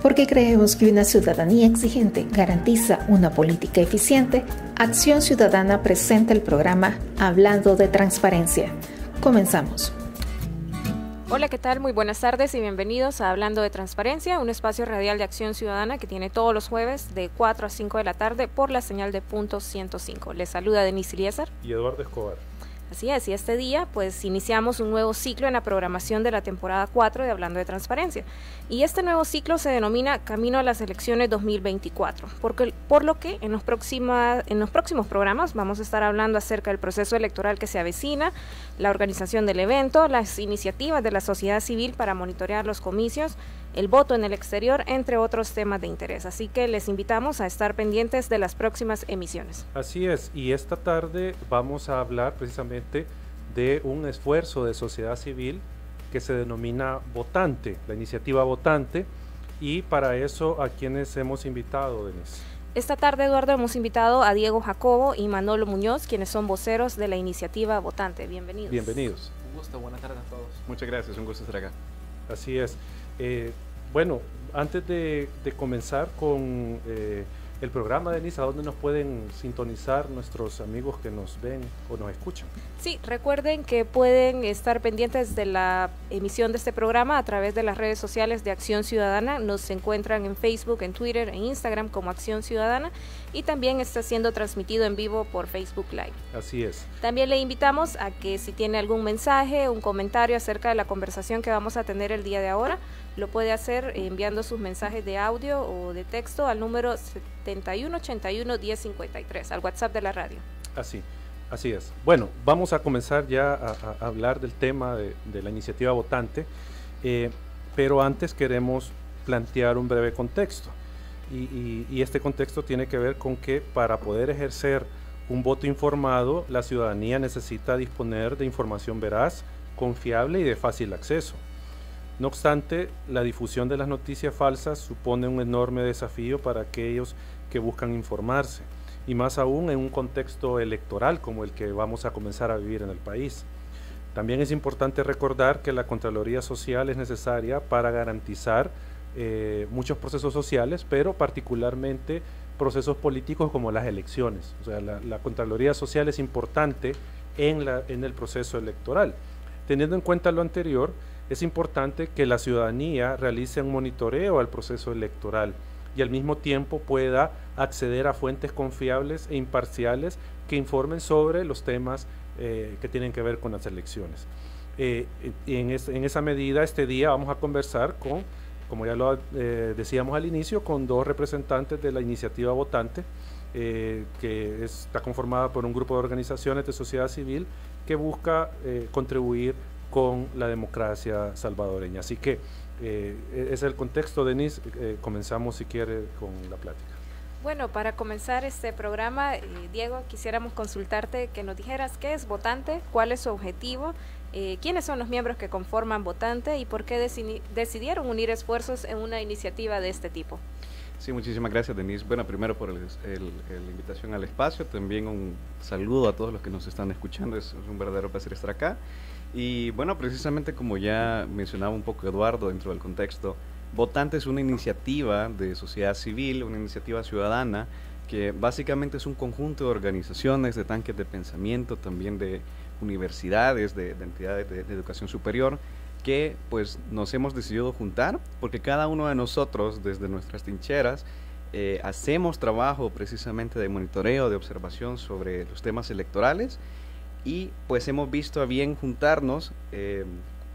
Porque creemos que una ciudadanía exigente garantiza una política eficiente, Acción Ciudadana presenta el programa Hablando de Transparencia. Comenzamos. Hola, ¿qué tal? Muy buenas tardes y bienvenidos a Hablando de Transparencia, un espacio radial de Acción Ciudadana que tiene todos los jueves de 4 a 5 de la tarde por la señal de punto 105. Les saluda Denise Eliezer y Eduardo Escobar. Así es, y este día pues iniciamos un nuevo ciclo en la programación de la temporada 4 de Hablando de Transparencia. Y este nuevo ciclo se denomina Camino a las Elecciones 2024, por lo que en los próximos programas vamos a estar hablando acerca del proceso electoral que se avecina, la organización del evento, las iniciativas de la sociedad civil para monitorear los comicios, el voto en el exterior, entre otros temas de interés. Así que les invitamos a estar pendientes de las próximas emisiones. Así es, y esta tarde vamos a hablar precisamente de un esfuerzo de sociedad civil que se denomina Votante, la iniciativa Votante, y para eso, ¿a quienes hemos invitado, Denise? Esta tarde, Eduardo, hemos invitado a Diego Jacobo y Manolo Muñoz, quienes son voceros de la iniciativa Votante. Bienvenidos. Bienvenidos. Un gusto, buenas tardes a todos. Muchas gracias, un gusto estar acá. Así es. Bueno, antes de comenzar con el programa, Denise, ¿a dónde nos pueden sintonizar nuestros amigos que nos ven o nos escuchan? Sí, recuerden que pueden estar pendientes de la emisión de este programa a través de las redes sociales de Acción Ciudadana. Nos encuentran en Facebook, en Twitter, en Instagram como Acción Ciudadana, y también está siendo transmitido en vivo por Facebook Live. Así es. También le invitamos a que si tiene algún mensaje, un comentario acerca de la conversación que vamos a tener el día de ahora, lo puede hacer enviando sus mensajes de audio o de texto al número 7181-1053, al WhatsApp de la radio. Así es. Bueno, vamos a comenzar ya a hablar del tema de la iniciativa Votante, pero antes queremos plantear un breve contexto. Y este contexto tiene que ver con que para poder ejercer un voto informado, la ciudadanía necesita disponer de información veraz, confiable y de fácil acceso. No obstante, la difusión de las noticias falsas supone un enorme desafío para aquellos que buscan informarse, y más aún en un contexto electoral como el que vamos a comenzar a vivir en el país. También es importante recordar que la Contraloría Social es necesaria para garantizar muchos procesos sociales, pero particularmente procesos políticos como las elecciones. O sea, la Contraloría Social es importante en el proceso electoral. Teniendo en cuenta lo anterior, es importante que la ciudadanía realice un monitoreo al proceso electoral y al mismo tiempo pueda acceder a fuentes confiables e imparciales que informen sobre los temas que tienen que ver con las elecciones. En esa medida, este día vamos a conversar con, como ya lo decíamos al inicio, con dos representantes de la iniciativa Votante, que está conformada por un grupo de organizaciones de sociedad civil que busca contribuir con la democracia salvadoreña. Así que ese es el contexto, Denise. Comenzamos, si quiere, con la plática. Bueno, para comenzar este programa, Diego, quisiéramos consultarte que nos dijeras qué es Votante, cuál es su objetivo, quiénes son los miembros que conforman Votante y por qué decidieron unir esfuerzos en una iniciativa de este tipo. Sí, muchísimas gracias, Denise. Bueno, primero por la invitación al espacio, también un saludo a todos los que nos están escuchando, es un verdadero placer estar acá. Y bueno, precisamente como ya mencionaba un poco Eduardo dentro del contexto, Votante es una iniciativa de sociedad civil, una iniciativa ciudadana, que básicamente es un conjunto de organizaciones, de tanques de pensamiento, también de universidades, de entidades de educación superior, que pues nos hemos decidido juntar, porque cada uno de nosotros, desde nuestras trincheras, hacemos trabajo precisamente de monitoreo, de observación sobre los temas electorales, y pues hemos visto a bien juntarnos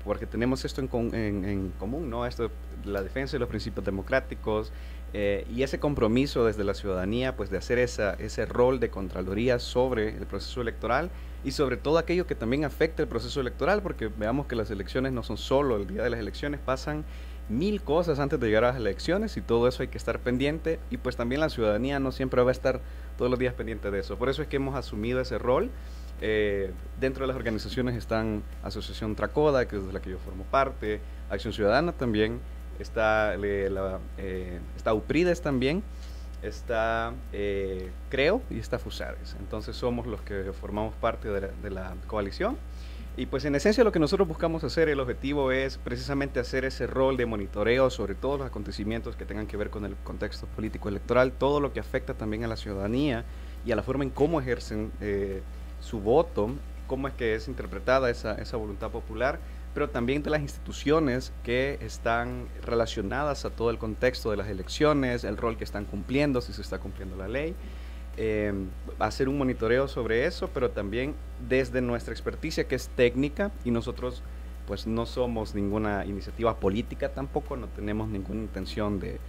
porque tenemos esto en común, ¿no? Esto, la defensa de los principios democráticos y ese compromiso desde la ciudadanía, pues de hacer ese rol de contraloría sobre el proceso electoral y sobre todo aquello que también afecta el proceso electoral, porque veamos que las elecciones no son solo el día de las elecciones, pasan 1000 cosas antes de llegar a las elecciones y todo eso hay que estar pendiente, y pues también la ciudadanía no siempre va a estar todos los días pendiente de eso. Por eso es que hemos asumido ese rol. Dentro de las organizaciones están Asociación Tracoda, que es de la que yo formo parte, Acción Ciudadana también, está UPRIDES también, está Creo y está FUSADES. Entonces somos los que formamos parte de la coalición Y pues en esencia lo que nosotros buscamos hacer, el objetivo es precisamente hacer ese rol de monitoreo sobre todos los acontecimientos que tengan que ver con el contexto político electoral, todo lo que afecta también a la ciudadanía y a la forma en cómo ejercen su voto, cómo es que es interpretada esa voluntad popular, pero también de las instituciones que están relacionadas a todo el contexto de las elecciones, el rol que están cumpliendo, si se está cumpliendo la ley. Hacer un monitoreo sobre eso, pero también desde nuestra experticia, que es técnica, y nosotros pues no somos ninguna iniciativa política tampoco, no tenemos ninguna intención de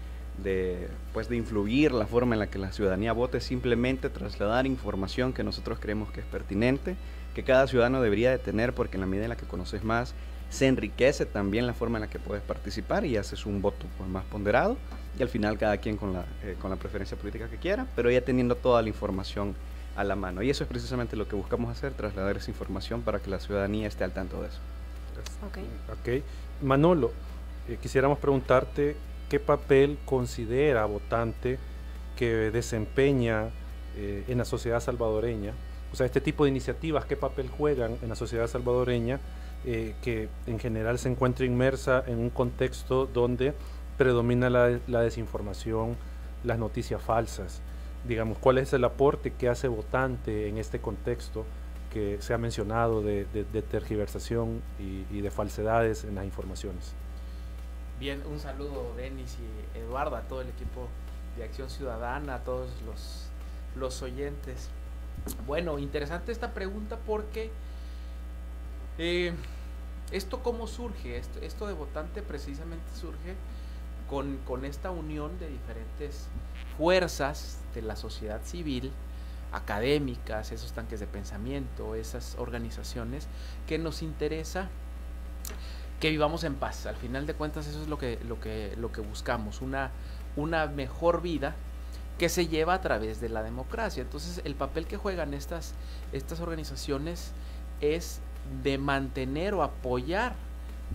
influir la forma en la que la ciudadanía vote, simplemente trasladar información que nosotros creemos que es pertinente, que cada ciudadano debería de tener, porque en la medida en la que conoces más, se enriquece también la forma en la que puedes participar y haces un voto pues más ponderado, y al final cada quien con la preferencia política que quiera, pero ya teniendo toda la información a la mano. Y eso es precisamente lo que buscamos hacer, trasladar esa información para que la ciudadanía esté al tanto de eso. Ok. Manolo, quisiéramos preguntarte qué papel considera votante que desempeña en la sociedad salvadoreña, o sea, este tipo de iniciativas, qué papel juegan en la sociedad salvadoreña, que en general se encuentra inmersa en un contexto donde predomina la desinformación, las noticias falsas. Digamos, ¿cuál es el aporte que hace votante en este contexto que se ha mencionado de tergiversación y de falsedades en las informaciones? Bien, un saludo, Denis y Eduardo, a todo el equipo de Acción Ciudadana, a todos los oyentes. Bueno, interesante esta pregunta porque ¿esto cómo surge? Esto de votante precisamente surge con esta unión de diferentes fuerzas de la sociedad civil, académicas, esos tanques de pensamiento, esas organizaciones que nos interesa que vivamos en paz. Al final de cuentas eso es lo que buscamos, una mejor vida que se lleva a través de la democracia. Entonces el papel que juegan estas organizaciones es de mantener o apoyar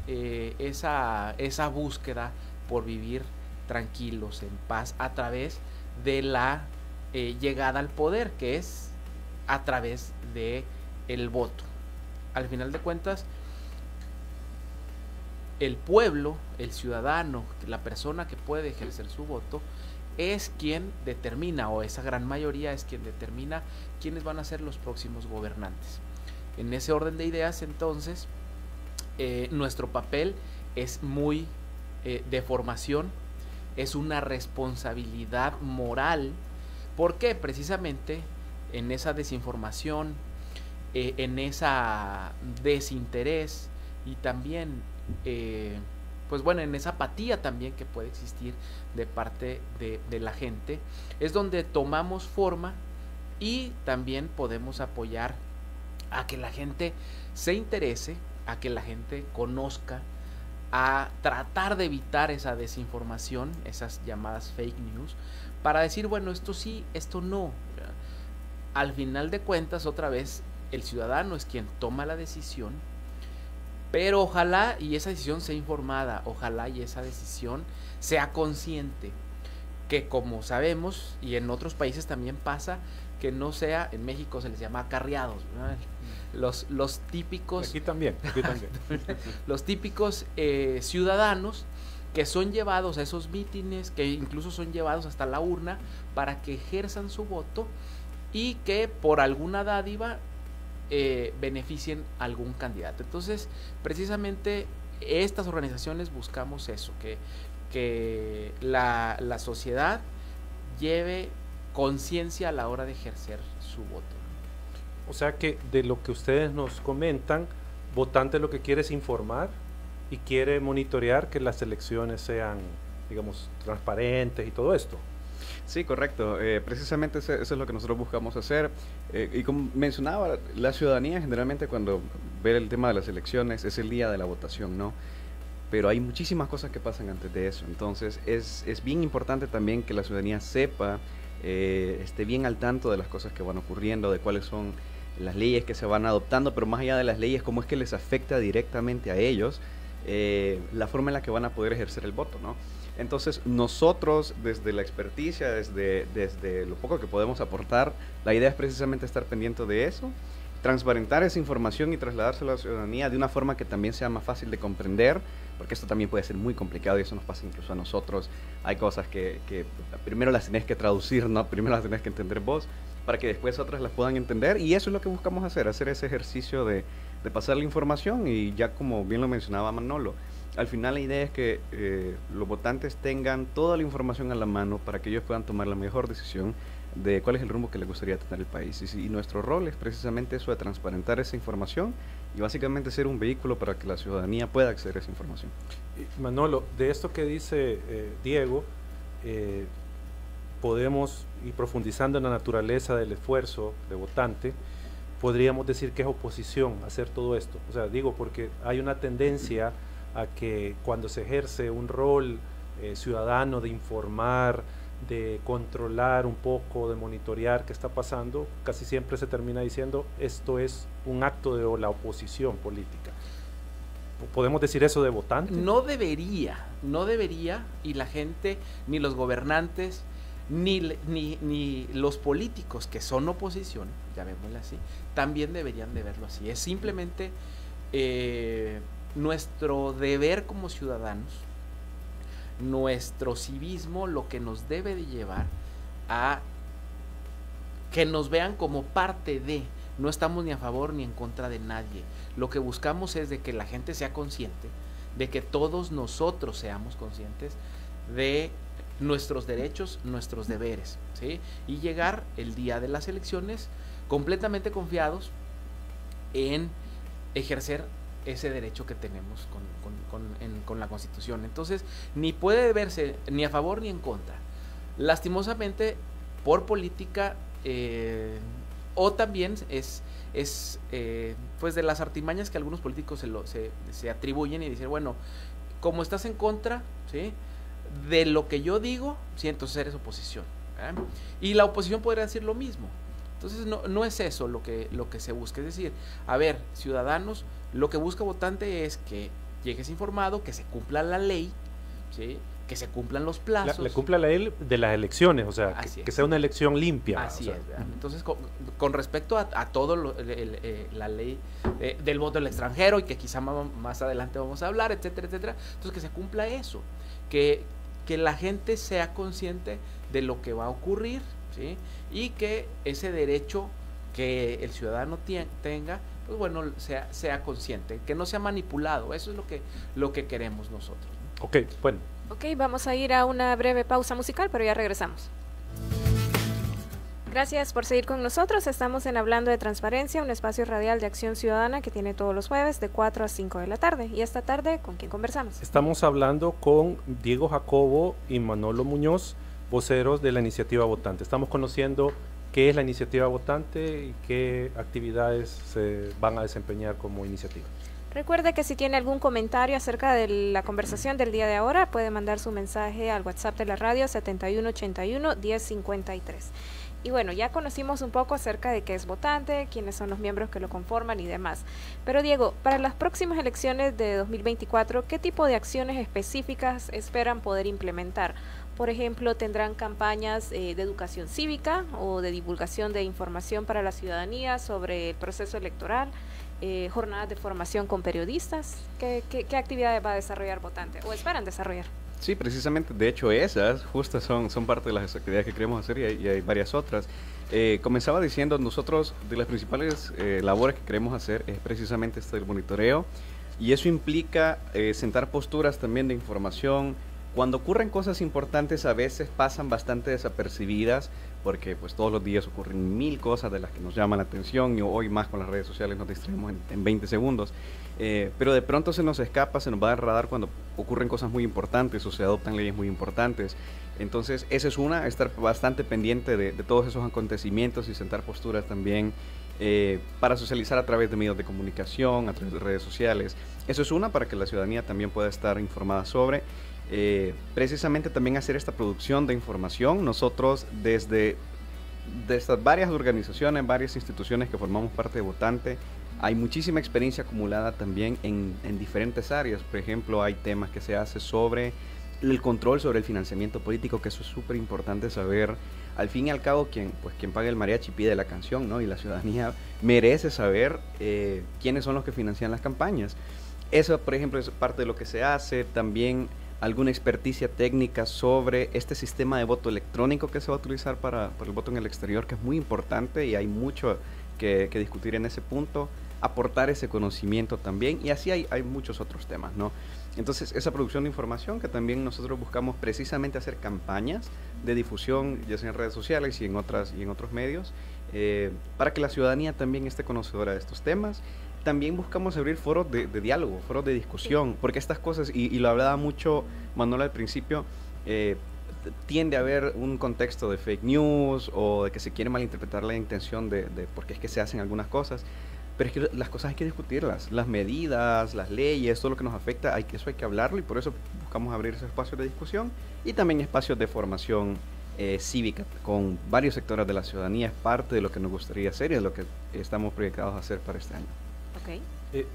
esa búsqueda por vivir tranquilos, en paz, a través de la llegada al poder, que es a través de el voto. Al final de cuentas, el pueblo, el ciudadano, la persona que puede ejercer su voto, es quien determina, o esa gran mayoría es quien determina quiénes van a ser los próximos gobernantes. En ese orden de ideas, entonces, nuestro papel es muy de formación, es una responsabilidad moral. ¿Por qué? Precisamente en esa desinformación, en esa desinterés y también, pues bueno, en esa apatía también que puede existir de parte de la gente, es donde tomamos forma y también podemos apoyar a que la gente se interese, a que la gente conozca, a tratar de evitar esa desinformación, esas llamadas fake news, para decir, bueno, esto sí, esto no. Al final de cuentas, otra vez, el ciudadano es quien toma la decisión, pero ojalá y esa decisión sea informada, ojalá y esa decisión sea consciente, que como sabemos, y en otros países también pasa, que no sea, en México se les llama acarreados, ¿no? Los típicos... Aquí también. Los típicos ciudadanos que son llevados a esos mítines, que incluso son llevados hasta la urna para que ejerzan su voto y que por alguna dádiva beneficien a algún candidato. Entonces, precisamente estas organizaciones buscamos eso, que la sociedad lleve conciencia a la hora de ejercer su voto. O sea que de lo que ustedes nos comentan, votante lo que quiere es informar y quiere monitorear que las elecciones sean, digamos, transparentes y todo esto. Sí, correcto. Precisamente eso es lo que nosotros buscamos hacer. Y como mencionaba, la ciudadanía generalmente cuando ve el tema de las elecciones es el día de la votación, ¿no? Pero hay muchísimas cosas que pasan antes de eso. Entonces es bien importante también que la ciudadanía sepa, esté bien al tanto de las cosas que van ocurriendo, de cuáles son las leyes que se van adoptando, pero más allá de las leyes, cómo es que les afecta directamente a ellos la forma en la que van a poder ejercer el voto, ¿no? Entonces nosotros desde la experticia, desde lo poco que podemos aportar, la idea es precisamente estar pendiente de eso, transparentar esa información y trasladársela a la ciudadanía de una forma que también sea más fácil de comprender, porque esto también puede ser muy complicado y eso nos pasa incluso a nosotros. Hay cosas que primero las tenés que traducir, ¿no? Primero las tenés que entender vos, para que después otras las puedan entender, y eso es lo que buscamos hacer ese ejercicio de pasar la información. Y ya como bien lo mencionaba Manolo, al final la idea es que los votantes tengan toda la información a la mano para que ellos puedan tomar la mejor decisión de cuál es el rumbo que les gustaría tener el país. Y nuestro rol es precisamente eso, de transparentar esa información y básicamente ser un vehículo para que la ciudadanía pueda acceder a esa información. Manolo, de esto que dice Diego, podemos, y profundizando en la naturaleza del esfuerzo de votante, podríamos decir que es oposición hacer todo esto. O sea, digo, porque hay una tendencia a que cuando se ejerce un rol ciudadano de informar, de controlar un poco, de monitorear qué está pasando, casi siempre se termina diciendo esto es un acto de la oposición política. ¿Podemos decir eso de votante? No debería, y la gente, ni los gobernantes, ni los políticos que son oposición, llamémosle así, también deberían de verlo así. Es simplemente nuestro deber como ciudadanos, nuestro civismo, lo que nos debe de llevar a que nos vean como parte de. No estamos ni a favor ni en contra de nadie. Lo que buscamos es de que la gente sea consciente, de que todos nosotros seamos conscientes de nuestros derechos, nuestros deberes, ¿sí? Y llegar el día de las elecciones completamente confiados en ejercer ese derecho que tenemos con la Constitución. Entonces, ni puede verse ni a favor ni en contra. Lastimosamente, por política, o también es pues de las artimañas que algunos políticos se atribuyen y dicen, bueno, como estás en contra, ¿sí?, de lo que yo digo, sí, entonces eres oposición, ¿eh? Y la oposición podría decir lo mismo. Entonces no es eso lo que se busca. Es decir, a ver, ciudadanos, lo que busca votante es que llegues informado, que se cumpla la ley, ¿sí?, que se cumplan los plazos. Le cumpla la ley de las elecciones, o sea, que sea una elección limpia. Así es, ¿verdad? Entonces, con respecto a todo la ley del voto del extranjero, y que quizá más adelante vamos a hablar, etcétera, etcétera, entonces que se cumpla eso, que la gente sea consciente de lo que va a ocurrir, ¿sí?, y que ese derecho que el ciudadano tenga, pues bueno, sea consciente, que no sea manipulado. Eso es lo que queremos nosotros, ¿no? Ok, bueno. Ok, vamos a ir a una breve pausa musical, pero ya regresamos. Gracias por seguir con nosotros. Estamos en Hablando de Transparencia, un espacio radial de acción ciudadana que tiene todos los jueves de 4 a 5 de la tarde. Y esta tarde, ¿con quién conversamos? Estamos hablando con Diego Jacobo y Manolo Muñoz, voceros de la Iniciativa Votante. Estamos conociendo qué es la Iniciativa Votante y qué actividades se van a desempeñar como iniciativa. Recuerde que si tiene algún comentario acerca de la conversación del día de ahora, puede mandar su mensaje al WhatsApp de la radio 7181-1053. Y bueno, ya conocimos un poco acerca de qué es votante, quiénes son los miembros que lo conforman y demás. Pero Diego, para las próximas elecciones de 2024, ¿qué tipo de acciones específicas esperan poder implementar? Por ejemplo, ¿tendrán campañas de educación cívica o de divulgación de información para la ciudadanía sobre el proceso electoral? Jornadas de formación con periodistas. ¿Qué actividades va a desarrollar Votante o esperan desarrollar? Sí, precisamente, de hecho esas justas son parte de las actividades que queremos hacer, y hay varias otras. Comenzaba diciendo, nosotros de las principales labores que queremos hacer es precisamente esto del monitoreo, y eso implica sentar posturas también de información. Cuando ocurren cosas importantes a veces pasan bastante desapercibidas, porque pues todos los días ocurren 1000 cosas de las que nos llaman la atención, y hoy más con las redes sociales nos distraemos en 20 segundos. Pero de pronto se nos escapa, se nos va a radar cuando ocurren cosas muy importantes o se adoptan leyes muy importantes. Entonces esa es una, estar bastante pendiente de todos esos acontecimientos y sentar posturas también para socializar a través de medios de comunicación, a través de redes sociales. Eso es una, para que la ciudadanía también pueda estar informada sobre. Precisamente también hacer esta producción de información. Nosotros desde estas varias organizaciones, varias instituciones que formamos parte de Votante, hay muchísima experiencia acumulada también en diferentes áreas. Por ejemplo, hay temas que se hace sobre el control sobre el financiamiento político, que eso es súper importante saber. Al fin y al cabo, quien paga el mariachi pide la canción, ¿no? Y la ciudadanía merece saber quiénes son los que financian las campañas. Eso, por ejemplo, es parte de lo que se hace. También alguna experticia técnica sobre este sistema de voto electrónico que se va a utilizar para el voto en el exterior, que es muy importante y hay mucho que discutir en ese punto. Aportar ese conocimiento también, y así hay muchos otros temas, ¿no? Entonces, esa producción de información que también nosotros buscamos precisamente hacer campañas de difusión, ya sea en redes sociales y en otros medios, para que la ciudadanía también esté conocedora de estos temas. También buscamos abrir foros de diálogo, foros de discusión, porque estas cosas, y lo hablaba mucho Manuel al principio, tiende a haber un contexto de fake news o de que se quiere malinterpretar la intención de por qué es que se hacen algunas cosas. Pero es que las cosas hay que discutirlas, las medidas, las leyes, todo lo que nos afecta, eso hay que hablarlo, y por eso buscamos abrir esos espacios de discusión y también espacios de formación cívica con varios sectores de la ciudadanía. Es parte de lo que nos gustaría hacer y de lo que estamos proyectados a hacer para este año. Okay.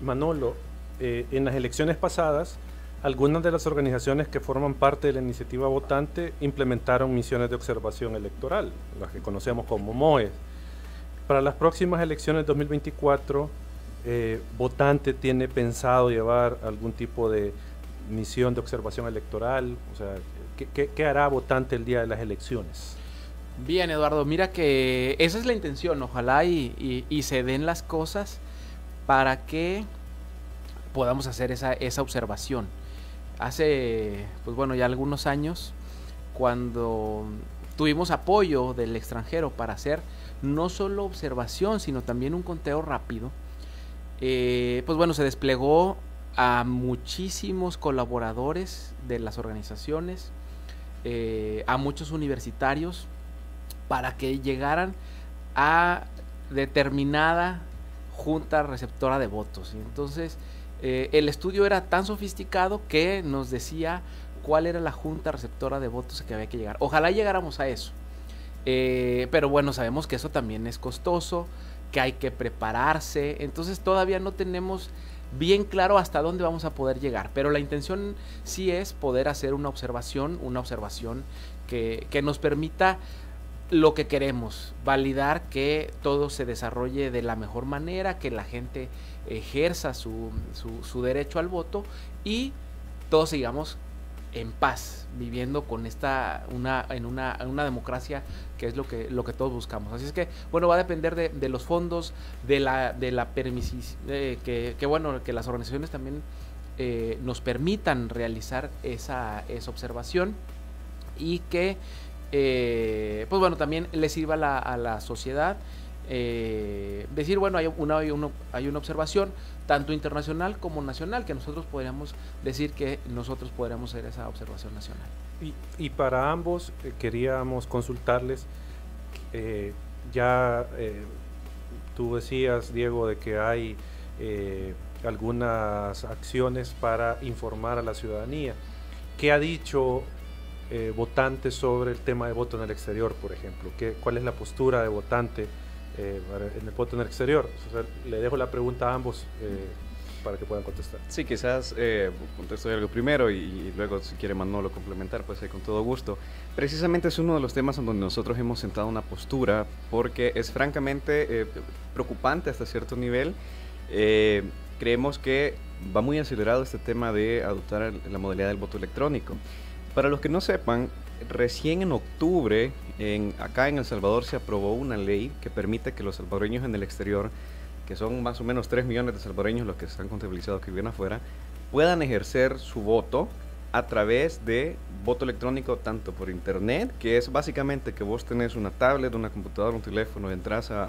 Manolo, en las elecciones pasadas, algunas de las organizaciones que forman parte de la iniciativa votante implementaron misiones de observación electoral, las que conocemos como MOE. Para las próximas elecciones 2024, ¿Votante tiene pensado llevar algún tipo de misión de observación electoral? O sea, ¿qué hará Votante el día de las elecciones? Bien, Eduardo, mira que esa es la intención, ojalá y se den las cosas para que podamos hacer esa observación. Hace, pues bueno, ya algunos años, cuando tuvimos apoyo del extranjero para hacer no solo observación, sino también un conteo rápido, pues bueno, se desplegó a muchísimos colaboradores de las organizaciones, a muchos universitarios, para que llegaran a determinada junta receptora de votos. Entonces, el estudio era tan sofisticado que nos decía cuál era la junta receptora de votos que había que llegar. Ojalá llegáramos a eso. Pero bueno, sabemos que eso también es costoso, que hay que prepararse, entonces todavía no tenemos bien claro hasta dónde vamos a poder llegar, pero la intención sí es poder hacer una observación que nos permita lo que queremos, validar que todo se desarrolle de la mejor manera, que la gente ejerza su derecho al voto y todos sigamos en paz, viviendo con una democracia, que es lo que todos buscamos. Así es que, bueno, va a depender de los fondos, de la permisión, que las organizaciones también nos permitan realizar esa observación, y que pues bueno, también le sirva a la sociedad decir, bueno, hay una observación tanto internacional como nacional, que nosotros podríamos decir que nosotros podríamos hacer esa observación nacional. Y para ambos queríamos consultarles, tú decías, Diego, de que hay algunas acciones para informar a la ciudadanía. ¿Qué ha dicho Votante sobre el tema de voto en el exterior, por ejemplo? ¿Cuál es la postura de Votante en el voto en el exterior? O sea, le dejo la pregunta a ambos para que puedan contestar. Sí, quizás contesto algo primero y luego, si quiere Manolo complementar, pues con todo gusto. Precisamente es uno de los temas en donde nosotros hemos sentado una postura, porque es francamente preocupante hasta cierto nivel. Creemos que va muy acelerado este tema de adoptar la modalidad del voto electrónico. Para los que no sepan, recién en octubre, acá en El Salvador se aprobó una ley que permite que los salvadoreños en el exterior, que son más o menos 3 millones de salvadoreños los que están contabilizados que viven afuera, puedan ejercer su voto a través de voto electrónico, tanto por internet, que es básicamente que vos tenés una tablet, una computadora, un teléfono, entras a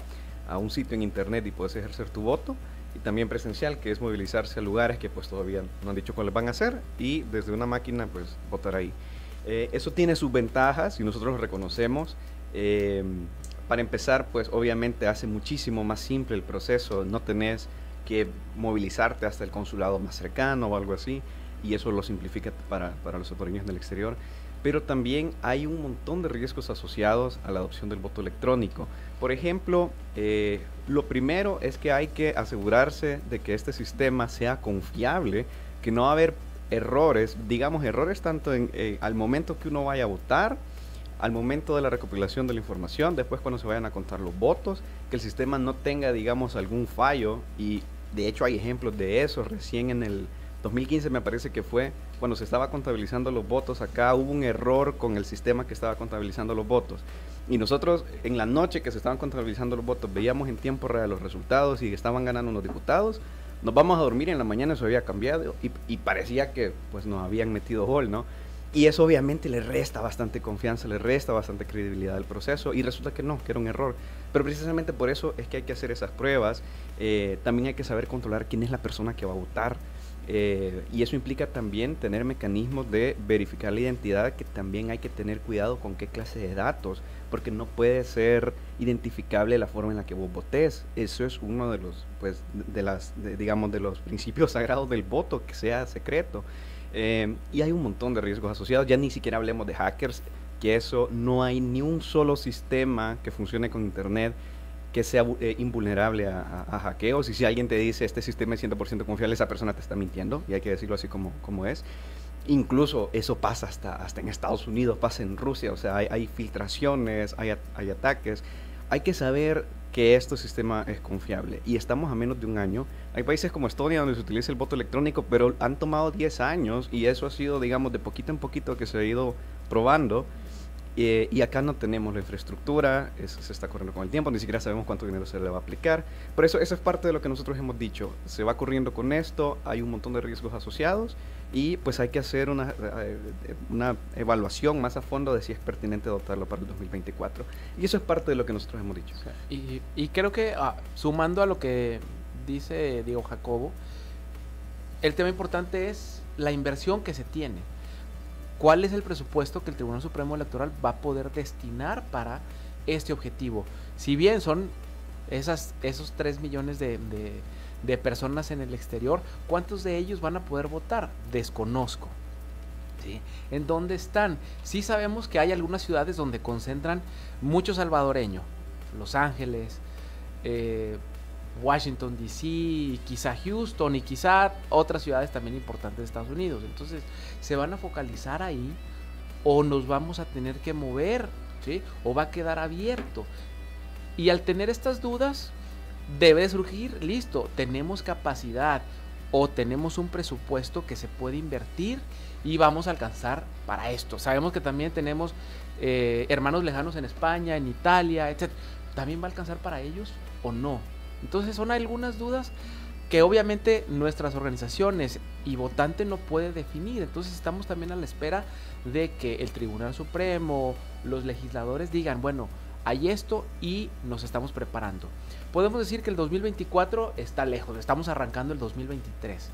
un sitio en internet y puedes ejercer tu voto, y también presencial, que es movilizarse a lugares que pues todavía no han dicho cuáles van a hacer, y desde una máquina pues votar ahí. Eso tiene sus ventajas y nosotros lo reconocemos. Para empezar, pues obviamente hace muchísimo más simple el proceso, no tenés que movilizarte hasta el consulado más cercano o algo así, y eso lo simplifica para los salvadoreños en el exterior. Pero también hay un montón de riesgos asociados a la adopción del voto electrónico. Por ejemplo, lo primero es que hay que asegurarse de que este sistema sea confiable, que no va a haber errores, digamos errores tanto al momento que uno vaya a votar, al momento de la recopilación de la información, después cuando se vayan a contar los votos, que el sistema no tenga, digamos, algún fallo, y de hecho hay ejemplos de eso. Recién en el 2015 me parece que fue cuando se estaba contabilizando los votos, acá hubo un error con el sistema que estaba contabilizando los votos, y nosotros en la noche que se estaban contabilizando los votos veíamos en tiempo real los resultados y estaban ganando los diputados. Nos vamos a dormir y en la mañana eso había cambiado y parecía que pues nos habían metido gol, ¿no? Y eso obviamente le resta bastante confianza, le resta bastante credibilidad al proceso, y resulta que no, que era un error. Pero precisamente por eso es que hay que hacer esas pruebas. También hay que saber controlar quién es la persona que va a votar, y eso implica también tener mecanismos de verificar la identidad, que también hay que tener cuidado con qué clase de datos, porque no puede ser identificable la forma en la que vos votés. Eso es uno de los, pues, digamos, de los principios sagrados del voto, que sea secreto. Y hay un montón de riesgos asociados, ya ni siquiera hablemos de hackers, que eso no hay ni un solo sistema que funcione con internet que sea invulnerable a hackeos, y si alguien te dice este sistema es 100% confiable, esa persona te está mintiendo, y hay que decirlo así como es. Incluso eso pasa hasta en Estados Unidos, pasa en Rusia, o sea, hay filtraciones, hay ataques. Hay que saber que este sistema es confiable, y estamos a menos de un año. Hay países como Estonia donde se utiliza el voto electrónico, pero han tomado 10 años, y eso ha sido, digamos, de poquito en poquito que se ha ido probando. Y acá no tenemos la infraestructura, se está corriendo con el tiempo, ni siquiera sabemos cuánto dinero se le va a aplicar. Por eso es parte de lo que nosotros hemos dicho, se va corriendo con esto, hay un montón de riesgos asociados, y pues hay que hacer una evaluación más a fondo de si es pertinente adoptarlo para el 2024. Y eso es parte de lo que nosotros hemos dicho. Y creo que sumando a lo que dice Diego Jacobo, el tema importante es la inversión que se tiene. ¿Cuál es el presupuesto que el Tribunal Supremo Electoral va a poder destinar para este objetivo? Si bien son esos 3 millones de personas en el exterior, ¿cuántos de ellos van a poder votar? Desconozco. ¿Sí? ¿En dónde están? Sí sabemos que hay algunas ciudades donde concentran mucho salvadoreño. Los Ángeles, Washington DC, quizá Houston y quizá otras ciudades también importantes de Estados Unidos. Entonces, ¿se van a focalizar ahí o nos vamos a tener que mover? ¿Sí? ¿O va a quedar abierto? Y al tener estas dudas, debe surgir, listo, tenemos capacidad o tenemos un presupuesto que se puede invertir y vamos a alcanzar para esto. Sabemos que también tenemos hermanos lejanos en España, en Italia, etc. ¿También va a alcanzar para ellos o no? Entonces son algunas dudas que obviamente nuestras organizaciones y votante no puede definir. Entonces estamos también a la espera de que el Tribunal Supremo, los legisladores digan, bueno, hay esto y nos estamos preparando. Podemos decir que el 2024 está lejos, estamos arrancando el 2023,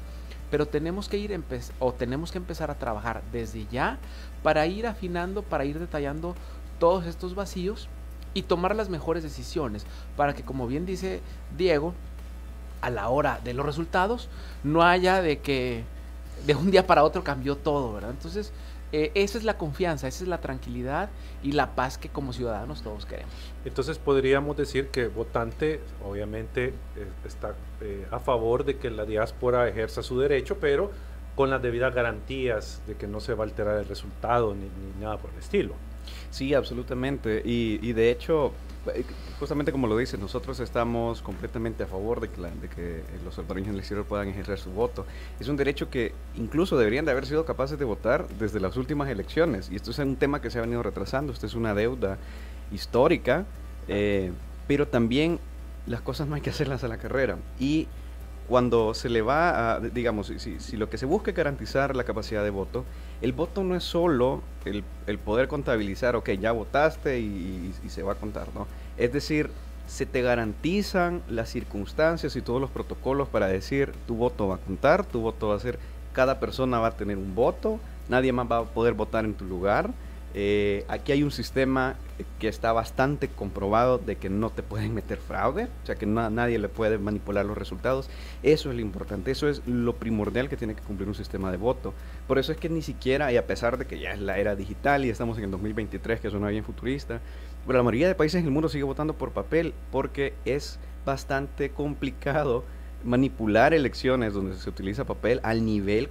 pero tenemos que empezar a trabajar desde ya para ir afinando, para ir detallando todos estos vacíos y tomar las mejores decisiones para que, como bien dice Diego, a la hora de los resultados no haya de que de un día para otro cambió todo, ¿verdad? Entonces esa es la confianza, esa es la tranquilidad y la paz que como ciudadanos todos queremos. Entonces podríamos decir que votante obviamente está a favor de que la diáspora ejerza su derecho, pero con las debidas garantías de que no se va a alterar el resultado ni nada por el estilo. Sí, absolutamente, y de hecho, justamente como lo dices, nosotros estamos completamente a favor de que los salvadoreños en el exterior puedan ejercer su voto. Es un derecho que incluso deberían de haber sido capaces de votar desde las últimas elecciones, y esto es un tema que se ha venido retrasando, esto es una deuda histórica, pero también las cosas no hay que hacerlas a la carrera, y cuando se le va a, digamos, si lo que se busca es garantizar la capacidad de voto, el voto no es solo el poder contabilizar, ok, ya votaste y se va a contar, ¿no? Es decir, se te garantizan las circunstancias y todos los protocolos para decir tu voto va a contar, tu voto va a ser, cada persona va a tener un voto, nadie más va a poder votar en tu lugar. Aquí hay un sistema que está bastante comprobado de que no te pueden meter fraude, o sea que nadie le puede manipular los resultados. Eso es lo importante, eso es lo primordial que tiene que cumplir un sistema de voto. Por eso es que ni siquiera, y a pesar de que ya es la era digital y estamos en el 2023, que suena bien futurista, pero la mayoría de países en el mundo sigue votando por papel porque es bastante complicado manipular elecciones donde se utiliza papel al nivel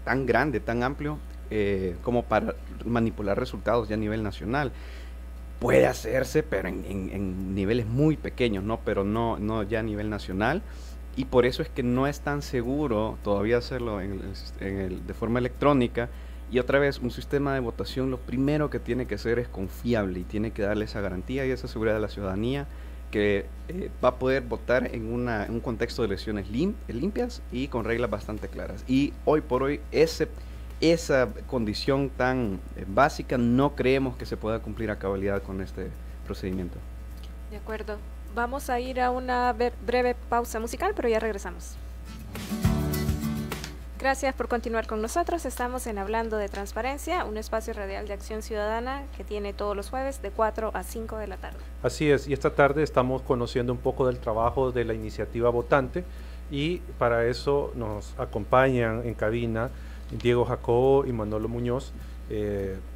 tan grande, tan amplio, como para manipular resultados ya a nivel nacional. Puede hacerse, pero en niveles muy pequeños, ¿no? Pero no ya a nivel nacional. Y por eso es que no es tan seguro todavía hacerlo de forma electrónica. Y otra vez, un sistema de votación lo primero que tiene que ser es confiable y tiene que darle esa garantía y esa seguridad a la ciudadanía que va a poder votar en un contexto de elecciones limpias y con reglas bastante claras. Y hoy por hoy esa condición tan básica no creemos que se pueda cumplir a cabalidad con este procedimiento. De acuerdo. Vamos a ir a una breve pausa musical, pero ya regresamos. Gracias por continuar con nosotros. Estamos en Hablando de Transparencia, un espacio radial de acción ciudadana que tiene todos los jueves de 4 a 5 de la tarde. Así es, y esta tarde estamos conociendo un poco del trabajo de la iniciativa votante, y para eso nos acompañan en cabina Diego Jacobo y Manolo Muñoz,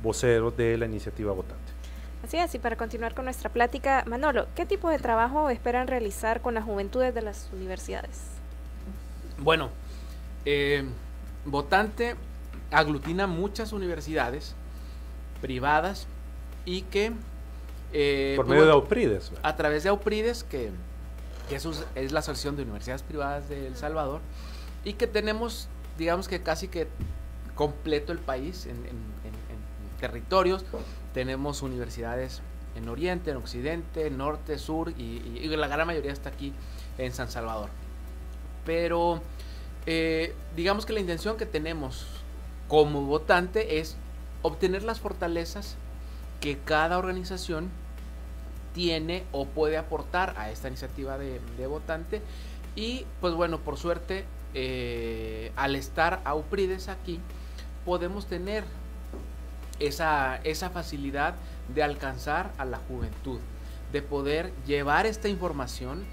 voceros de la iniciativa votante. Así es, y para continuar con nuestra plática, Manolo, ¿qué tipo de trabajo esperan realizar con las juventudes de las universidades? Bueno, Votante aglutina muchas universidades privadas y que... por medio de AUPRIDES. A través de AUPRIDES, que eso es la Asociación de Universidades Privadas de El Salvador, y que tenemos, digamos que casi que completo el país en territorios. Tenemos universidades en Oriente, en Occidente, Norte, Sur, y la gran mayoría está aquí en San Salvador. Pero digamos que la intención que tenemos como votante es obtener las fortalezas que cada organización tiene o puede aportar a esta iniciativa de votante. Y pues bueno, por suerte, al estar AUPRIDES aquí, podemos tener esa facilidad de alcanzar a la juventud, de poder llevar esta información,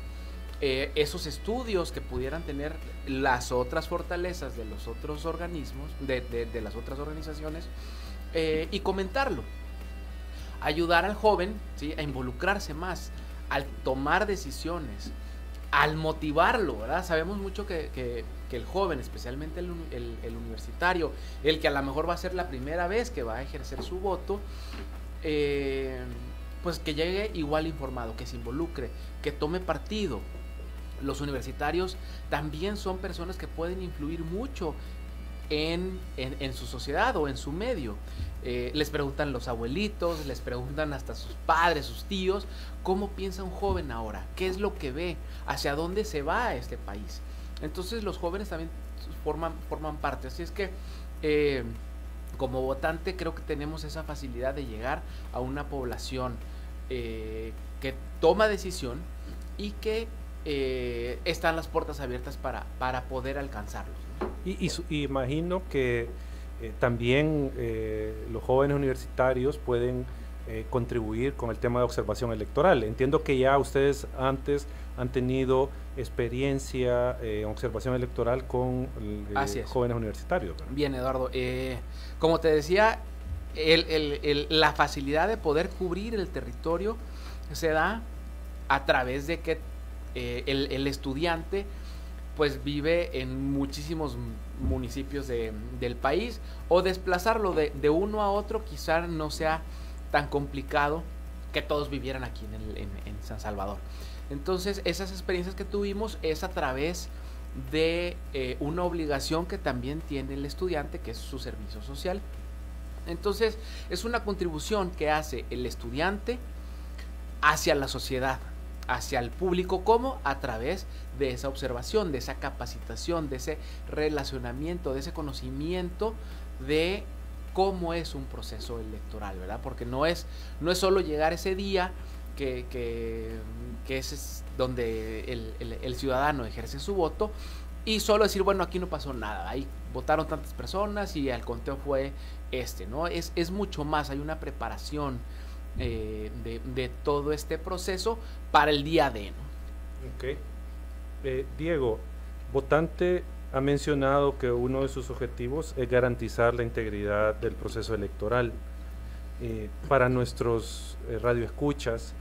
esos estudios que pudieran tener las otras fortalezas de los otros organismos, de las otras organizaciones, y comentarlo, ayudar al joven, ¿sí?, a involucrarse más, al tomar decisiones, al motivarlo, ¿verdad? Sabemos mucho que el joven, especialmente el universitario, el que a lo mejor va a ser la primera vez que va a ejercer su voto, pues que llegue igual informado, que se involucre, que tome partido. Los universitarios también son personas que pueden influir mucho en su sociedad o en su medio. Les preguntan los abuelitos, les preguntan hasta sus padres, sus tíos, ¿cómo piensa un joven ahora? ¿Qué es lo que ve? ¿Hacia dónde se va este país? Entonces los jóvenes también forman parte. Así es que como votante creo que tenemos esa facilidad de llegar a una población que toma decisión y que están las puertas abiertas para poder alcanzarlos, ¿no? Y imagino que también los jóvenes universitarios pueden contribuir con el tema de observación electoral. Entiendo que ya ustedes antes han tenido experiencia en observación electoral con jóvenes universitarios, ¿verdad? Bien, Eduardo. Como te decía, la facilidad de poder cubrir el territorio se da a través de que el estudiante pues vive en muchísimos municipios del país, o desplazarlo de uno a otro quizá no sea tan complicado que todos vivieran aquí en San Salvador. Entonces esas experiencias que tuvimos es a través de una obligación que también tiene el estudiante, que es su servicio social. Entonces es una contribución que hace el estudiante hacia la sociedad, hacia el público, como a través de esa observación, de esa capacitación, de ese relacionamiento, de ese conocimiento de cómo es un proceso electoral, ¿verdad? Porque no es solo llegar ese día que es donde el ciudadano ejerce su voto y solo decir, bueno, aquí no pasó nada, ahí votaron tantas personas y el conteo fue ¿no? Es mucho más, hay una preparación de todo este proceso para el día D, ¿no? Okay. Diego, votante ha mencionado que uno de sus objetivos es garantizar la integridad del proceso electoral. Para nuestros radioescuchas,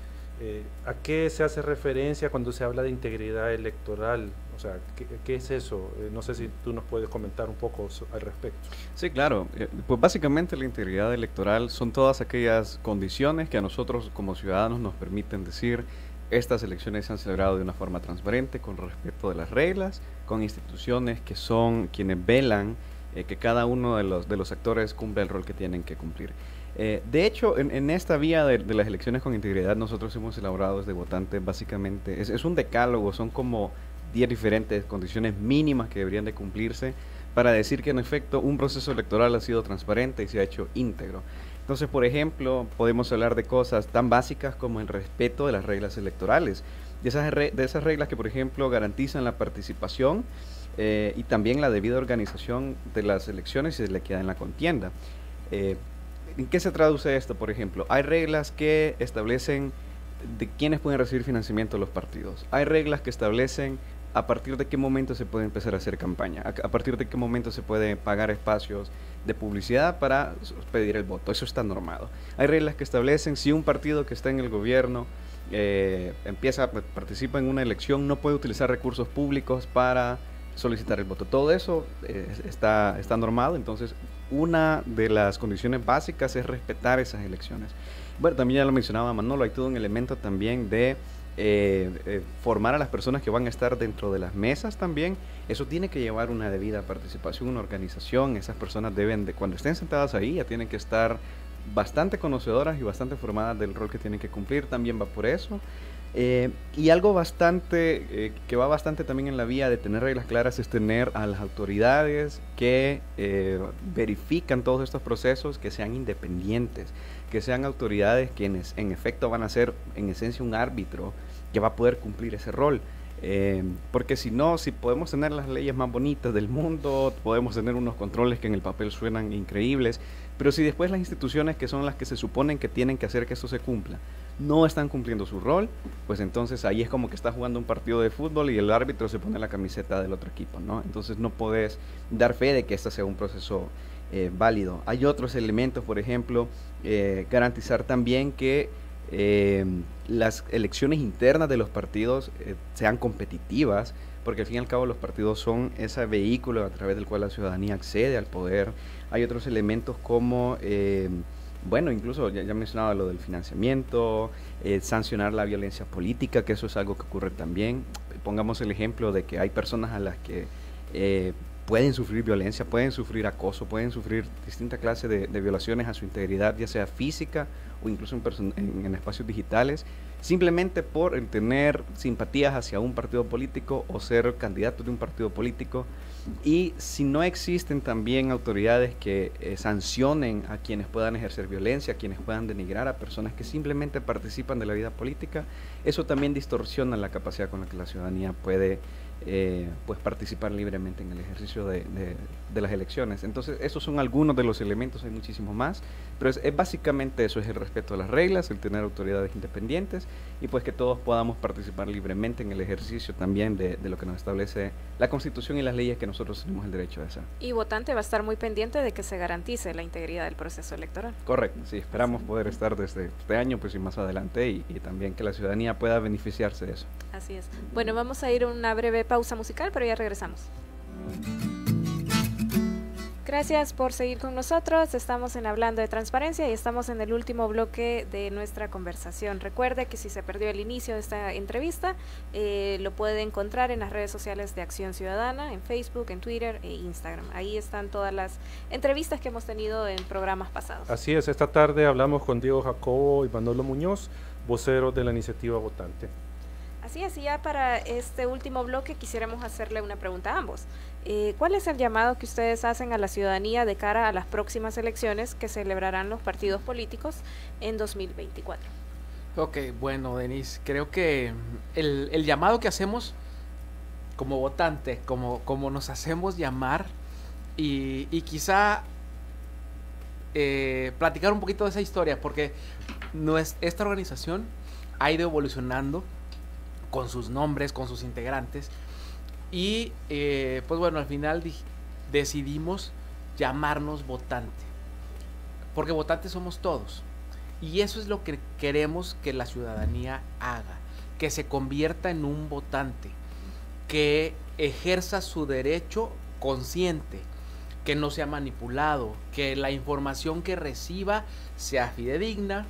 ¿a qué se hace referencia cuando se habla de integridad electoral? O sea, ¿qué es eso? No sé si tú nos puedes comentar un poco al respecto. Sí, claro. Pues básicamente la integridad electoral son todas aquellas condiciones que a nosotros como ciudadanos nos permiten decir estas elecciones se han celebrado de una forma transparente, con respeto de las reglas, con instituciones que son quienes velan que cada uno de los actores cumpla el rol que tienen que cumplir. De hecho, en esta vía de las elecciones con integridad, nosotros hemos elaborado desde Votante, básicamente, es un decálogo, son como 10 diferentes condiciones mínimas que deberían de cumplirse para decir que en efecto un proceso electoral ha sido transparente y se ha hecho íntegro. Entonces, por ejemplo, podemos hablar de cosas tan básicas como el respeto de las reglas electorales, de esas reglas que, por ejemplo, garantizan la participación y también la debida organización de las elecciones y de la equidad en la contienda. ¿En qué se traduce esto, por ejemplo? Hay reglas que establecen de quiénes pueden recibir financiamiento de los partidos. Hay reglas que establecen a partir de qué momento se puede empezar a hacer campaña, a partir de qué momento se puede pagar espacios de publicidad para pedir el voto. Eso está normado. Hay reglas que establecen si un partido que está en el gobierno participa en una elección, no puede utilizar recursos públicos para solicitar el voto. Todo eso está normado. Entonces, una de las condiciones básicas es respetar esas elecciones. Bueno, también ya lo mencionaba Manolo, hay todo un elemento también de formar a las personas que van a estar dentro de las mesas también. Eso tiene que llevar una debida participación, una organización. Esas personas deben de, cuando estén sentadas ahí, ya tienen que estar bastante conocedoras y bastante formadas del rol que tienen que cumplir. También va por eso. Y algo bastante que va bastante también en la vía de tener reglas claras es tener a las autoridades que verifican todos estos procesos, que sean independientes, que sean autoridades quienes en efecto van a ser en esencia un árbitro que va a poder cumplir ese rol. Porque si no, si podemos tener las leyes más bonitas del mundo, podemos tener unos controles que en el papel suenan increíbles, pero si después las instituciones que son las que se suponen que tienen que hacer que esto se cumpla, no están cumpliendo su rol, pues entonces ahí es como que está jugando un partido de fútbol y el árbitro se pone la camiseta del otro equipo, ¿no? Entonces no podés dar fe de que este sea un proceso válido. Hay otros elementos, por ejemplo, garantizar también que las elecciones internas de los partidos sean competitivas, porque al fin y al cabo los partidos son ese vehículo a través del cual la ciudadanía accede al poder. Hay otros elementos como, bueno, incluso ya mencionaba lo del financiamiento, sancionar la violencia política, que eso es algo que ocurre también. Pongamos el ejemplo de que hay personas a las que pueden sufrir violencia, pueden sufrir acoso, pueden sufrir distintas clases de violaciones a su integridad, ya sea física o incluso en espacios digitales, simplemente por tener simpatías hacia un partido político o ser candidatos de un partido político. Y si no existen también autoridades que sancionen a quienes puedan ejercer violencia, a quienes puedan denigrar a personas que simplemente participan de la vida política, eso también distorsiona la capacidad con la que la ciudadanía puede pues participar libremente en el ejercicio de las elecciones. Entonces esos son algunos de los elementos, hay muchísimos más, pero es básicamente eso, es el respeto a las reglas, el tener autoridades independientes y pues que todos podamos participar libremente en el ejercicio también de lo que nos establece la Constitución y las leyes que nosotros tenemos el derecho de hacer. Y votante va a estar muy pendiente de que se garantice la integridad del proceso electoral. Correcto, sí, esperamos poder estar desde este año pues y más adelante y también que la ciudadanía pueda beneficiarse de eso. Así es. Bueno, vamos a ir a una breve pausa musical, pero ya regresamos. Gracias por seguir con nosotros. Estamos en Hablando de Transparencia y estamos en el último bloque de nuestra conversación. Recuerde que si se perdió el inicio de esta entrevista, lo puede encontrar en las redes sociales de Acción Ciudadana, en Facebook, en Twitter e Instagram. Ahí están todas las entrevistas que hemos tenido en programas pasados. Así es, esta tarde hablamos con Diego Jacobo y Manolo Muñoz, voceros de la iniciativa Votante. Así es, y ya para este último bloque quisiéramos hacerle una pregunta a ambos. ¿Cuál es el llamado que ustedes hacen a la ciudadanía de cara a las próximas elecciones que celebrarán los partidos políticos en 2024? Ok, bueno, Denise, creo que el llamado que hacemos como votante, como nos hacemos llamar y quizá platicar un poquito de esa historia, porque esta organización ha ido evolucionando con sus nombres, con sus integrantes y pues bueno, al final decidimos llamarnos Votante, porque votantes somos todos y eso es lo que queremos que la ciudadanía haga, que se convierta en un votante, que ejerza su derecho consciente, que no sea manipulado, que la información que reciba sea fidedigna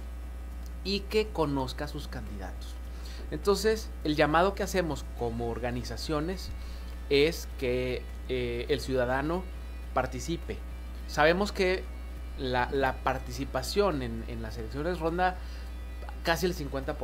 y que conozca a sus candidatos. Entonces, el llamado que hacemos como organizaciones es que el ciudadano participe. Sabemos que la participación en las elecciones ronda casi el 50%.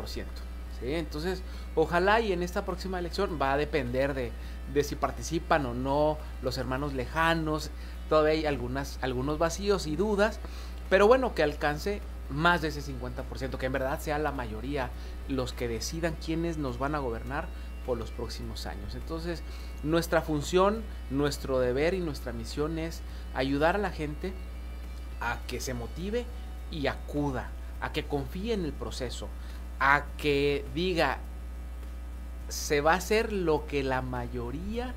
¿sí? Entonces, ojalá y en esta próxima elección va a depender de si participan o no los hermanos lejanos. Todavía hay algunos vacíos y dudas, pero bueno, que alcance más de ese 50%, que en verdad sea la mayoría los que decidan quiénes nos van a gobernar por los próximos años. Entonces, nuestra función, nuestro deber y nuestra misión es ayudar a la gente a que se motive y acuda, a que confíe en el proceso, a que diga, se va a hacer lo que la mayoría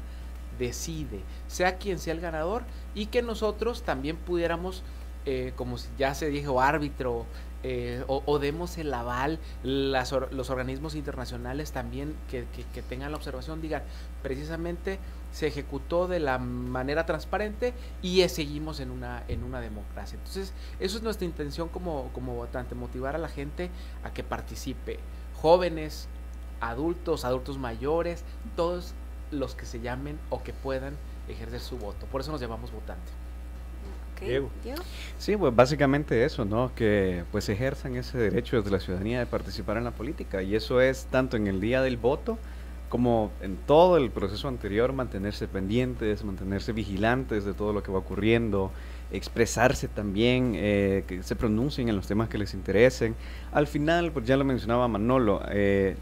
decide, sea quien sea el ganador, y que nosotros también pudiéramos, como ya se dijo, árbitro, o demos el aval, los organismos internacionales también que tengan la observación, digan, precisamente se ejecutó de la manera transparente y seguimos en una democracia. Entonces, eso es nuestra intención como votante, motivar a la gente a que participe, jóvenes, adultos mayores, todos los que se llamen o que puedan ejercer su voto. Por eso nos llamamos votante. Diego. Sí, pues básicamente eso, ¿no? Que pues ejerzan ese derecho desde la ciudadanía de participar en la política, y eso es tanto en el día del voto como en todo el proceso anterior, mantenerse pendientes, mantenerse vigilantes de todo lo que va ocurriendo, expresarse también, que se pronuncien en los temas que les interesen. Al final, pues ya lo mencionaba Manolo,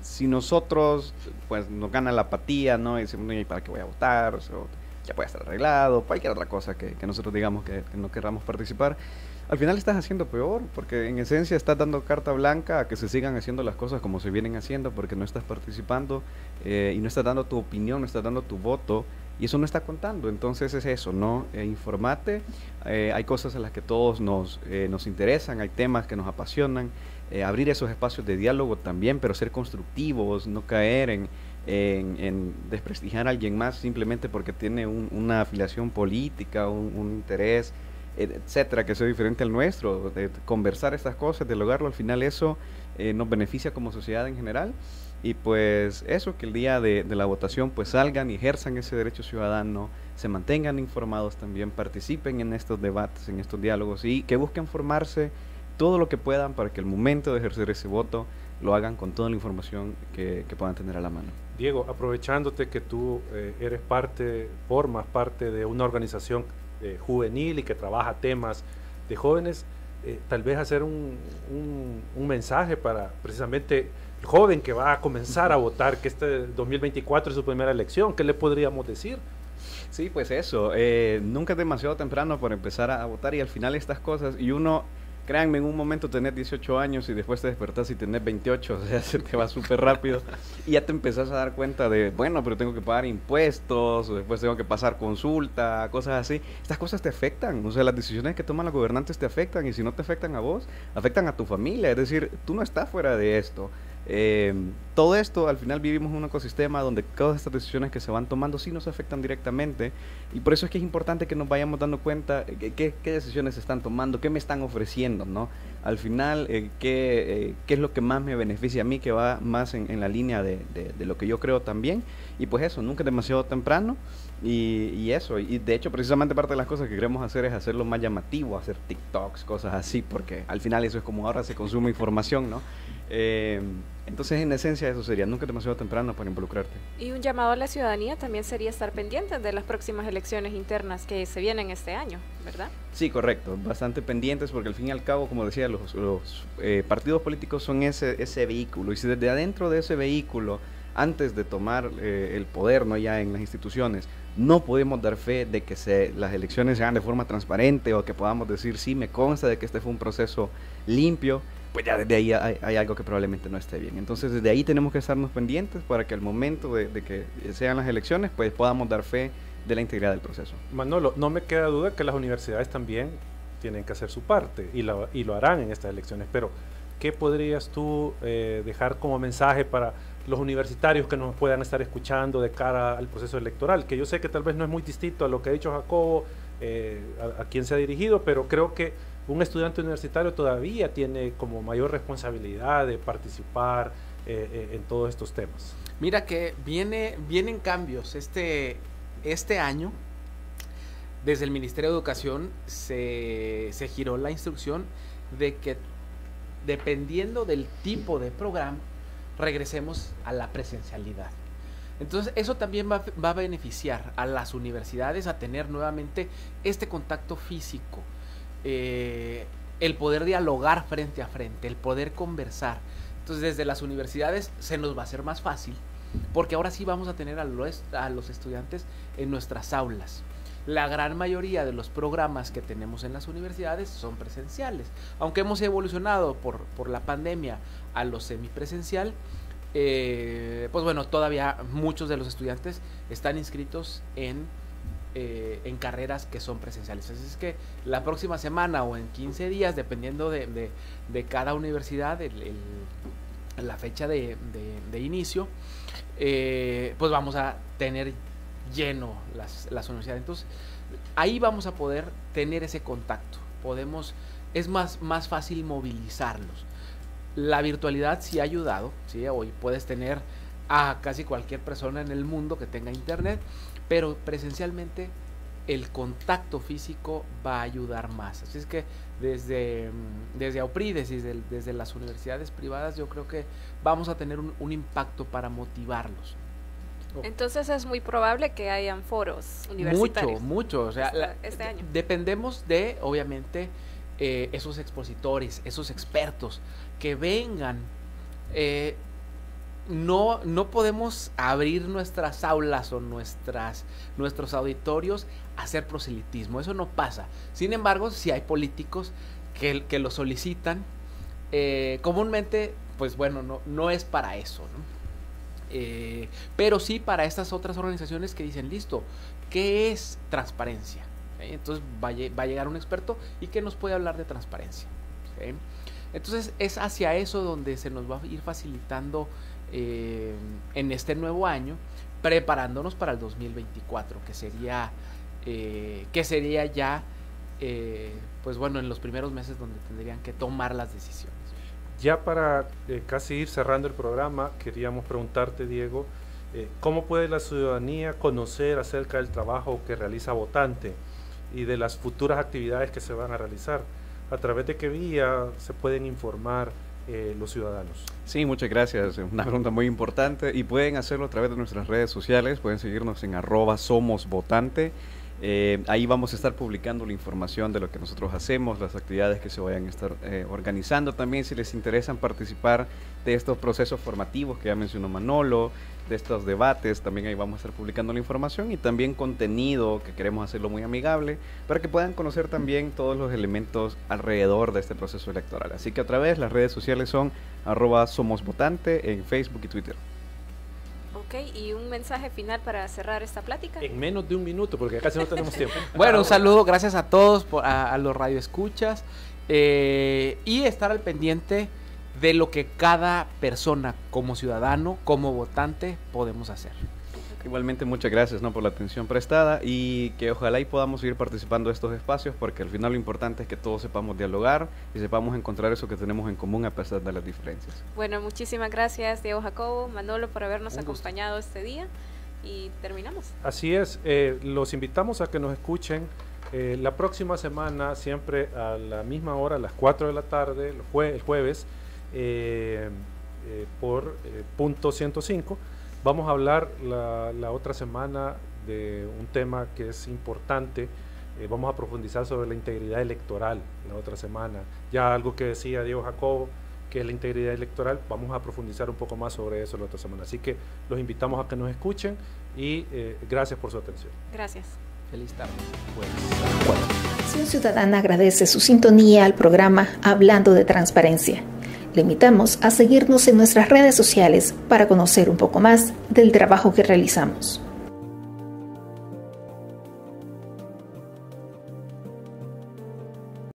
si nosotros pues nos gana la apatía, ¿no? Y decimos, ¿para qué voy a votar? O sea, ya puede estar arreglado, cualquier otra cosa que nosotros digamos que no querramos participar, al final estás haciendo peor, porque en esencia estás dando carta blanca a que se sigan haciendo las cosas como se vienen haciendo, porque no estás participando y no estás dando tu opinión, no estás dando tu voto, y eso no está contando. Entonces es eso, ¿no? Informate, hay cosas en las que todos nos interesan, hay temas que nos apasionan, abrir esos espacios de diálogo también, pero ser constructivos, no caer en desprestigiar a alguien más simplemente porque tiene una afiliación política, un interés, etcétera, que sea diferente al nuestro. De conversar estas cosas, dialogarlo, al final eso nos beneficia como sociedad en general. Y pues eso, que el día de la votación pues salgan y ejerzan ese derecho ciudadano, se mantengan informados también, participen en estos debates, en estos diálogos, y que busquen formarse todo lo que puedan para que el momento de ejercer ese voto lo hagan con toda la información que puedan tener a la mano. Diego, aprovechándote que tú formas parte de una organización juvenil y que trabaja temas de jóvenes, tal vez hacer un mensaje para precisamente el joven que va a comenzar a votar, que este 2024 es su primera elección. ¿Qué le podríamos decir? Sí, pues eso, nunca es demasiado temprano para empezar a votar, y al final estas cosas, y uno, créanme, en un momento tenés 18 años y después te despertás y tenés 28, o sea, se te va súper rápido y ya te empezás a dar cuenta de, bueno, pero tengo que pagar impuestos, o después tengo que pasar consulta, cosas así. Estas cosas te afectan, o sea, las decisiones que toman los gobernantes te afectan, y si no te afectan a vos, afectan a tu familia, es decir, tú no estás fuera de esto. Todo esto, al final vivimos en un ecosistema donde todas estas decisiones que se van tomando sí nos afectan directamente, y por eso es que es importante que nos vayamos dando cuenta qué decisiones se están tomando, qué me están ofreciendo, ¿no? Al final, qué es lo que más me beneficia a mí, que va más en la línea de lo que yo creo también. Y pues eso, nunca es demasiado temprano, y eso, y de hecho precisamente parte de las cosas que queremos hacer es hacerlo más llamativo, hacer TikToks, cosas así, porque al final eso es como ahora se consume información, ¿no? Entonces, en esencia, eso sería, nunca es demasiado temprano para involucrarte. Y un llamado a la ciudadanía también sería estar pendientes de las próximas elecciones internas que se vienen este año, ¿verdad? Sí, correcto, bastante pendientes, porque al fin y al cabo, como decía, los partidos políticos son ese vehículo, y si desde adentro de ese vehículo, antes de tomar el poder, no ya en las instituciones, no podemos dar fe de que las elecciones se hagan de forma transparente, o que podamos decir, sí, me consta de que este fue un proceso limpio, pues ya desde ahí hay algo que probablemente no esté bien. Entonces desde ahí tenemos que estarnos pendientes para que al momento de que sean las elecciones, pues podamos dar fe de la integridad del proceso. Manolo, no me queda duda que las universidades también tienen que hacer su parte, y lo harán en estas elecciones, pero ¿qué podrías tú dejar como mensaje para los universitarios que nos puedan estar escuchando de cara al proceso electoral, que yo sé que tal vez no es muy distinto a lo que ha dicho Jacobo, a quien se ha dirigido, pero creo que un estudiante universitario todavía tiene como mayor responsabilidad de participar en todos estos temas. Mira que vienen cambios. Este año, desde el Ministerio de Educación, se giró la instrucción de que, dependiendo del tipo de programa, regresemos a la presencialidad. Entonces, eso también va a beneficiar a las universidades a tener nuevamente este contacto físico, el poder dialogar frente a frente, el poder conversar. Entonces, desde las universidades se nos va a hacer más fácil, porque ahora sí vamos a tener a los estudiantes en nuestras aulas. La gran mayoría de los programas que tenemos en las universidades son presenciales. Aunque hemos evolucionado por la pandemia a lo semipresencial, pues bueno, todavía muchos de los estudiantes están inscritos en carreras que son presenciales. Así es que la próxima semana o en 15 días, dependiendo de cada universidad, la fecha de inicio, pues vamos a tener lleno las universidades. Entonces ahí vamos a poder tener ese contacto, es más fácil movilizarlos. La virtualidad sí ha ayudado, ¿sí? Hoy puedes tener a casi cualquier persona en el mundo que tenga internet, pero presencialmente el contacto físico va a ayudar más. Así es que desde AUPRIDES y desde las universidades privadas, yo creo que vamos a tener un impacto para motivarlos. Entonces es muy probable que hayan foros universitarios. Mucho. O sea, este año. Dependemos de, obviamente, esos expositores, esos expertos que vengan. No podemos abrir nuestras aulas o nuestros auditorios a hacer proselitismo. Eso no pasa. Sin embargo, si hay políticos que lo solicitan, comúnmente, pues bueno, no es para eso, ¿no? Pero sí para estas otras organizaciones que dicen, listo, ¿qué es transparencia? Entonces va a llegar un experto y que nos puede hablar de transparencia. ¿Sí? Entonces es hacia eso donde se nos va a ir facilitando en este nuevo año, preparándonos para el 2024, que sería ya, pues bueno, en los primeros meses donde tendrían que tomar las decisiones. Ya para casi ir cerrando el programa, queríamos preguntarte, Diego, ¿cómo puede la ciudadanía conocer acerca del trabajo que realiza Votante y de las futuras actividades que se van a realizar? ¿A través de qué vía se pueden informar los ciudadanos? Sí, muchas gracias. Una pregunta muy importante, y pueden hacerlo a través de nuestras redes sociales. Pueden seguirnos en @somosvotante. Ahí vamos a estar publicando la información de lo que nosotros hacemos, las actividades que se vayan a estar organizando. También, si les interesan participar de estos procesos formativos que ya mencionó Manolo, de estos debates, también ahí vamos a estar publicando la información, y también contenido que queremos hacerlo muy amigable para que puedan conocer también todos los elementos alrededor de este proceso electoral. Así que a través, las redes sociales son @somosvotante en Facebook y Twitter. Ok, y un mensaje final para cerrar esta plática. En menos de un minuto, porque casi no tenemos tiempo. Bueno, un saludo, gracias a todos, a los radioescuchas, y estar al pendiente de lo que cada persona, como ciudadano, como votante, podemos hacer. Igualmente, muchas gracias, ¿no?, por la atención prestada, y que ojalá y podamos seguir participando de estos espacios, porque al final lo importante es que todos sepamos dialogar y sepamos encontrar eso que tenemos en común a pesar de las diferencias. Bueno, muchísimas gracias, Diego, Jacobo, Manolo, por habernos acompañado este día, y terminamos. Así es, los invitamos a que nos escuchen la próxima semana, siempre a la misma hora, a las 4 de la tarde, el jueves, por punto 105. Vamos a hablar la otra semana de un tema que es importante. Vamos a profundizar sobre la integridad electoral la otra semana. Ya algo que decía Diego Jacobo, que es la integridad electoral, vamos a profundizar un poco más sobre eso la otra semana. Así que los invitamos a que nos escuchen, y gracias por su atención. Gracias. Feliz tarde. Acción Ciudadana agradece su sintonía al programa Hablando de Transparencia. Le invitamos a seguirnos en nuestras redes sociales para conocer un poco más del trabajo que realizamos.